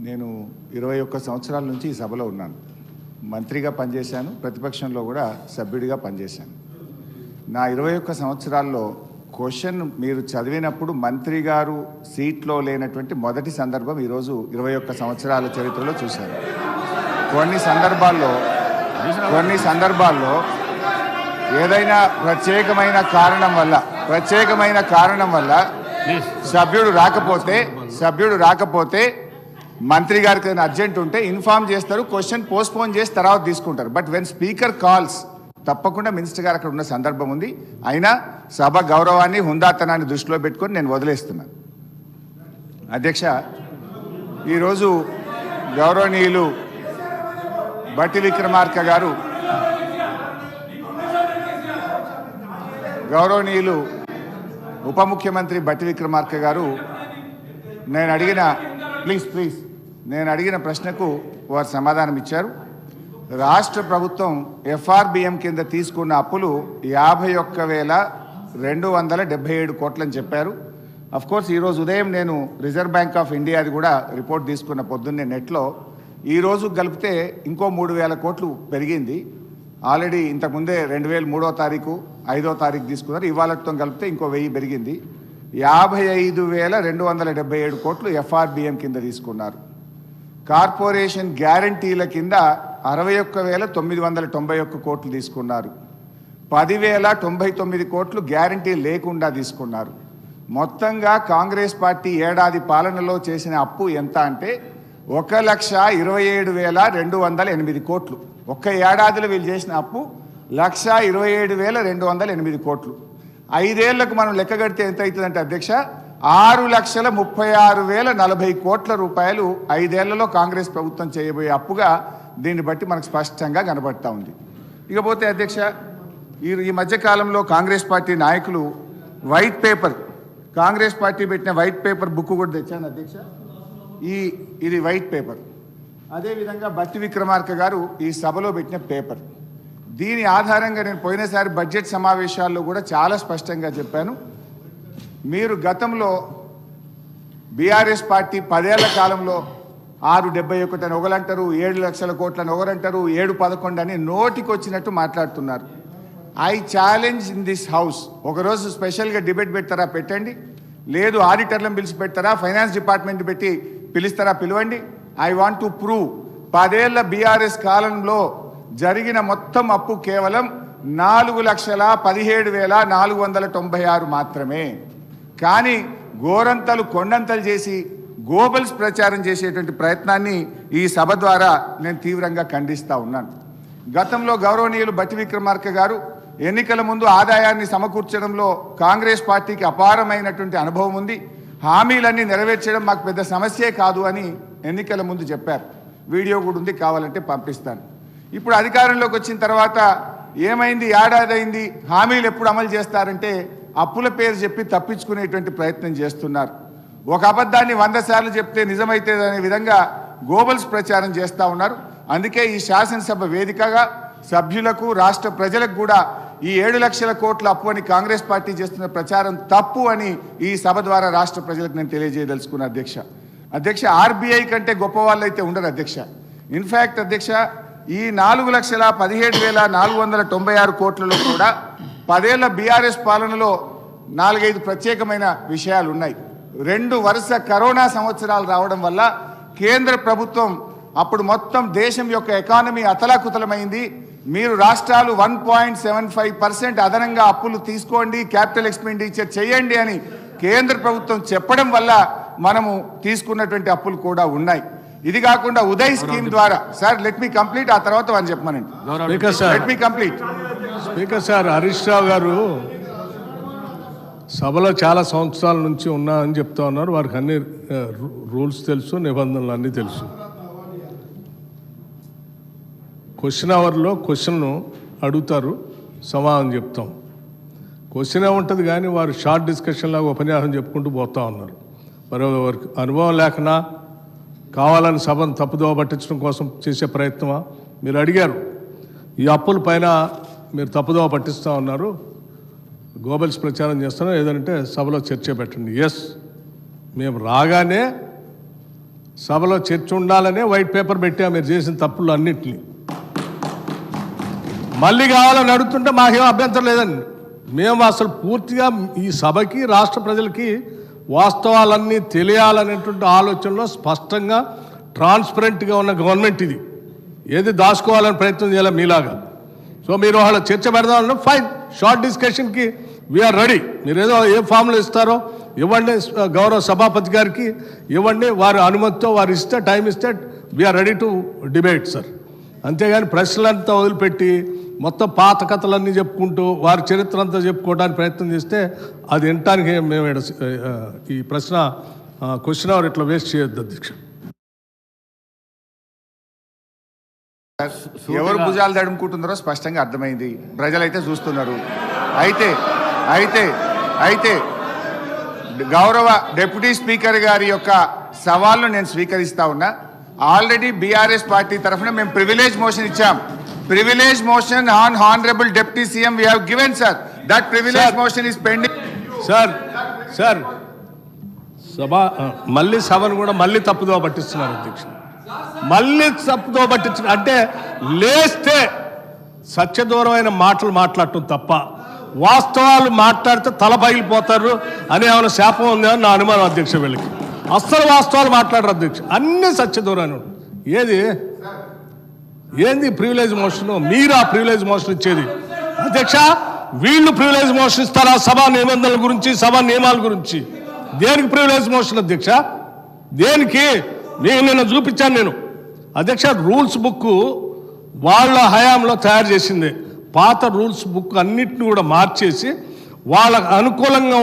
నేను 21 సంవత్సరాల నుంచి ఈ సభలో ఉన్నాను. మంత్రిగా పనిచేశాను, ప్రతిపక్షంలో కూడా సభ్యుడిగా పనిచేశాను. నా 21 సంవత్సరాల్లో క్వశ్చన్ మీరు చదివినప్పుడు మంత్రి గారు సీట్లో లేనటువంటి మొదటి సందర్భం ఈరోజు 21 సంవత్సరాల చరిత్రలో చూశాను. కొన్ని సందర్భాల్లో ఏదైనా ప్రత్యేకమైన కారణం వల్ల సభ్యుడు రాకపోతే మంత్రి గారికి ఏదైనా అర్జెంట్ ఉంటే ఇన్ఫార్మ్ చేస్తారు, క్వశ్చన్ పోస్ట్పోన్ చేసి తర్వాత తీసుకుంటారు. బట్ వెన్ స్పీకర్ కాల్స్ తప్పకుండా మినిస్టర్ గారు అక్కడ ఉన్న సందర్భం ఉంది. అయినా సభ గౌరవాన్ని, హుందాతనాన్ని దృష్టిలో పెట్టుకొని నేను వదిలేస్తున్నాను. అధ్యక్ష, ఈరోజు గౌరవనీయులు బట్టి విక్రమార్క గారు, గౌరవనీయులు ఉప ముఖ్యమంత్రి బట్టి విక్రమార్క గారు నేను అడిగిన ప్రశ్నకు వారు సమాధానం ఇచ్చారు. రాష్ట్ర ప్రభుత్వం ఎఫ్ఆర్బిఎం కింద తీసుకున్న అప్పులు 51,277 కోట్లని చెప్పారు. అఫ్కోర్స్ ఈరోజు ఉదయం నేను రిజర్వ్ బ్యాంక్ ఆఫ్ ఇండియాది కూడా రిపోర్ట్ తీసుకున్న పొద్దున్నే నెట్లో. ఈరోజు కలిపితే ఇంకో 3,000 కోట్లు పెరిగింది. ఆల్రెడీ ఇంతకుముందే 2003వ తారీఖు 5వ తారీఖు తీసుకున్నారు. ఇవాళతో కలిపితే ఇంకో 1000 పెరిగింది. 55,277 కోట్లు ఎఫ్ఆర్బిఎం కింద తీసుకున్నారు. కార్పొరేషన్ గ్యారంటీల కింద 61,991 కోట్లు తీసుకున్నారు. 10,099 కోట్లు గ్యారంటీ లేకుండా తీసుకున్నారు. మొత్తంగా కాంగ్రెస్ పార్టీ ఏడాది పాలనలో చేసిన అప్పు ఎంత అంటే 1,27,208 కోట్లు. ఒక్క ఏడాదిలో వీళ్ళు చేసిన అప్పు 1,27,208 కోట్లు. 5 ఏళ్లకు మనం లెక్క కడితే ఎంత అవుతుందంటే అధ్యక్ష, 6,36,040 కోట్ల రూపాయలు 5 ఏళ్లలో కాంగ్రెస్ ప్రభుత్వం చేయబోయే అప్పుగా దీన్ని బట్టి మనకు స్పష్టంగా కనబడతా ఉంది. ఇకపోతే అధ్యక్ష, ఈ మధ్యకాలంలో కాంగ్రెస్ పార్టీ నాయకులు కాంగ్రెస్ పార్టీ పెట్టిన వైట్ పేపర్ బుక్ కూడా తెచ్చాను అధ్యక్ష. ఇది వైట్ పేపర్. అదేవిధంగా బట్టి విక్రమార్క గారు ఈ సభలో పెట్టిన పేపర్. దీని ఆధారంగా నేను పోయినసారి బడ్జెట్ సమావేశాల్లో కూడా చాలా స్పష్టంగా చెప్పాను. మీరు గతంలో బీఆర్ఎస్ పార్టీ 10 ఏళ్ల కాలంలో 671 అని ఒకరంటారు, 7 లక్షల కోట్లని ఒకరంటారు, 711 అని నోటికొచ్చినట్టు మాట్లాడుతున్నారు. I challenge in this house, ఒకరోజు స్పెషల్గా డిబేట్ పెడతారా పెట్టండి, లేదు ఆడిటర్లను పిలిచి పెడతారా, ఫైనాన్స్ డిపార్ట్మెంట్ పెట్టి పిలుస్తారా పిలవండి. ఐ వాంట్ టు ప్రూవ్ 10 ఏళ్ల బీఆర్ఎస్ కాలంలో జరిగిన మొత్తం అప్పు కేవలం 4,17,496 మాత్రమే. కానీ గోరంతలు కొండంతలు చేసి గోబల్స్ ప్రచారం చేసేటువంటి ప్రయత్నాన్ని ఈ సభ ద్వారా నేను తీవ్రంగా ఖండిస్తూ ఉన్నాను. గతంలో గౌరవనీయులు బట్టి విక్రమార్క గారు ఎన్నికల ముందు ఆదాయాన్ని సమకూర్చడంలో కాంగ్రెస్ పార్టీకి అపారమైనటువంటి అనుభవం ఉంది, హామీలన్నీ నెరవేర్చడం మాకు పెద్ద సమస్యే కాదు అని ఎన్నికల ముందు చెప్పారు. వీడియో కూడా ఉంది, కావాలంటే పంపిస్తాను. ఇప్పుడు అధికారంలోకి వచ్చిన తర్వాత ఏమైంది, ఏడాది అయింది, హామీలు ఎప్పుడు అమలు చేస్తారంటే అప్పుల పేరు చెప్పి తప్పించుకునేటువంటి ప్రయత్నం చేస్తున్నారు. ఒక అబద్ధాన్ని 100 సార్లు చెప్తే నిజమైతే అనే విధంగా గోబల్స్ ప్రచారం చేస్తూ ఉన్నారు. అందుకే ఈ శాసనసభ వేదికగా సభ్యులకు, రాష్ట్ర ప్రజలకు కూడా ఈ 7 లక్షల కోట్ల అప్పు అని కాంగ్రెస్ పార్టీ చేస్తున్న ప్రచారం తప్పు అని ఈ సభ ద్వారా రాష్ట్ర ప్రజలకు నేను తెలియజేయదలుచుకున్నా అధ్యక్ష. ఆర్బీఐ కంటే గొప్ప వాళ్ళు అయితే ఉండరు అధ్యక్ష. ఇన్ఫ్యాక్ట్ అధ్యక్ష, ఈ 4,17,496 కోట్లలో కూడా 10 ఏళ్ల బీఆర్ఎస్ పాలనలో 4-5 ప్రత్యేకమైన విషయాలు ఉన్నాయి. 2 వరుస కరోనా సంవత్సరాలు రావడం వల్ల కేంద్ర ప్రభుత్వం అప్పుడు మొత్తం దేశం యొక్క ఎకానమీ అతలాకుతలమైంది. మీరు రాష్ట్రాలు 1.75% అదనంగా అప్పులు తీసుకోండి, క్యాపిటల్ ఎక్స్పెండిచర్ చేయండి అని కేంద్ర ప్రభుత్వం చెప్పడం వల్ల మనము తీసుకున్నటువంటి అప్పులు కూడా ఉన్నాయి. ఇది కాకుండా ఉదయ్ స్కీమ్ ద్వారా, సార్ లెట్ మీ కంప్లీట్, ఆ తర్వాత అని చెప్పమనండి. Let me complete. Speaker sir, Harish Rao garu సభలో చాలా సంవత్సరాల నుంచి ఉన్నారని చెప్తా ఉన్నారు. వారికి అన్ని రూల్స్ తెలుసు, నిబంధనలు అన్నీ తెలుసు. క్వశ్చన్ అవర్లో క్వశ్చన్ను అడుగుతారు, సమాధానం చెప్తాం. క్వశ్చన్ ఏముంటుంది కానీ వారు షార్ట్ డిస్కషన్ లాగా ఉపన్యాసం చెప్పుకుంటూ పోతా ఉన్నారు. మరి వారికి అనుభవం లేకనా, కావాలని సభను తప్పుదోవ పట్టించడం కోసం చేసే ప్రయత్నమా? మీరు అడిగారు, ఈ అప్పుల పైన మీరు తప్పుదోవ పట్టిస్తూ ఉన్నారు, గోబల్స్ ప్రచారం చేస్తున్నారు, ఏదంటే సభలో చర్చ పెట్టండి. ఎస్, మేము రాగానే సభలో చర్చ ఉండాలనే వైట్ పేపర్ పెట్టా మీరు చేసిన తప్పులు అన్నింటినీ. మళ్ళీ కావాలని అడుగుతుంటే మాకేం అభ్యంతరం లేదండి. మేము అసలు పూర్తిగా ఈ సభకి రాష్ట్ర ప్రజలకి వాస్తవాలన్నీ తెలియాలనేటువంటి ఆలోచనలో స్పష్టంగా ట్రాన్స్పరెంట్గా ఉన్న గవర్నమెంట్ ఇది. ఏది దాచుకోవాలని ప్రయత్నం చేయాలి మీలాగా. సో మీరు వాళ్ళ చర్చ పెడదామన్నా ఫైన్, షార్ట్ డిస్కషన్కి వీఆర్ రెడీ. మీరు ఏదో ఏ ఫామ్లో ఇస్తారో ఇవ్వండి, గౌరవ సభాపతి గారికి ఇవ్వండి, వారి అనుమతితో వారు ఇస్తే టైం ఇస్తే we are ready to debate sir. అంతేగాని ప్రశ్నలంతా వదిలిపెట్టి మొత్తం పాత కథలన్నీ చెప్పుకుంటూ వారి చరిత్ర అంతా చెప్పుకోవడానికి ప్రయత్నం చేస్తే అది వినటానికి మేము ఈ ప్రశ్న క్వశ్చన్ అవర్ ఇట్లా వేస్ట్ చేయొద్దు అధ్యక్ష. ఎవరు భుజాలు తడుముకుంటున్నారో స్పష్టంగా అర్థమైంది, ప్రజలైతే చూస్తున్నారు. అయితే అయితే అయితే గౌరవ డిప్యూటీ స్పీకర్ గారి యొక్క సవాల్ను నేను స్వీకరిస్తా ఉన్నా. ఆల్రెడీ బీఆర్ఎస్ పార్టీ తరఫున మేము ప్రివిలేజ్ మోషన్ ఇచ్చాం. Privilege motion on honourable deputy CM we have given sir. That privilege motion is pending. Sir సభ మళ్ళీ సభను కూడా మళ్ళీ తప్పుదో పట్టిస్తున్నారు అధ్యక్ష. మళ్ళీ తప్పుదో పట్టించిన అంటే లేస్తే సత్యదూరమైన మాటలు మాట్లాడటం తప్ప వాస్తవాలు మాట్లాడితే తల పగిలిపోతారు అనే ఏమైనా శాపం ఉందని నా అనుమానం అధ్యక్ష. వీళ్ళకి అస్సలు వాస్తవాలు మాట్లాడరు అధ్యక్ష, అన్ని సత్యదూరాన్ని. ఏంది ప్రివిలేజ్ మోషన్? మీరు ఆ ప్రివిలేజ్ మోషన్ ఇచ్చేది అధ్యక్ష. వీళ్ళు ప్రివిలేజ్ మోషన్ ఇస్తారా సభా నిబంధనల గురించి, సభా నియమాల గురించి? దేనికి ప్రివిలేజ్ మోషన్ అధ్యక్ష? దేనికి? నేను నిన్న చూపించాను నేను అధ్యక్ష. రూల్స్ బుక్ వాళ్ళ హయాంలో తయారు చేసింది. పాత రూల్స్ బుక్ అన్నిటిని కూడా మార్చేసి వాళ్ళకు అనుకూలంగా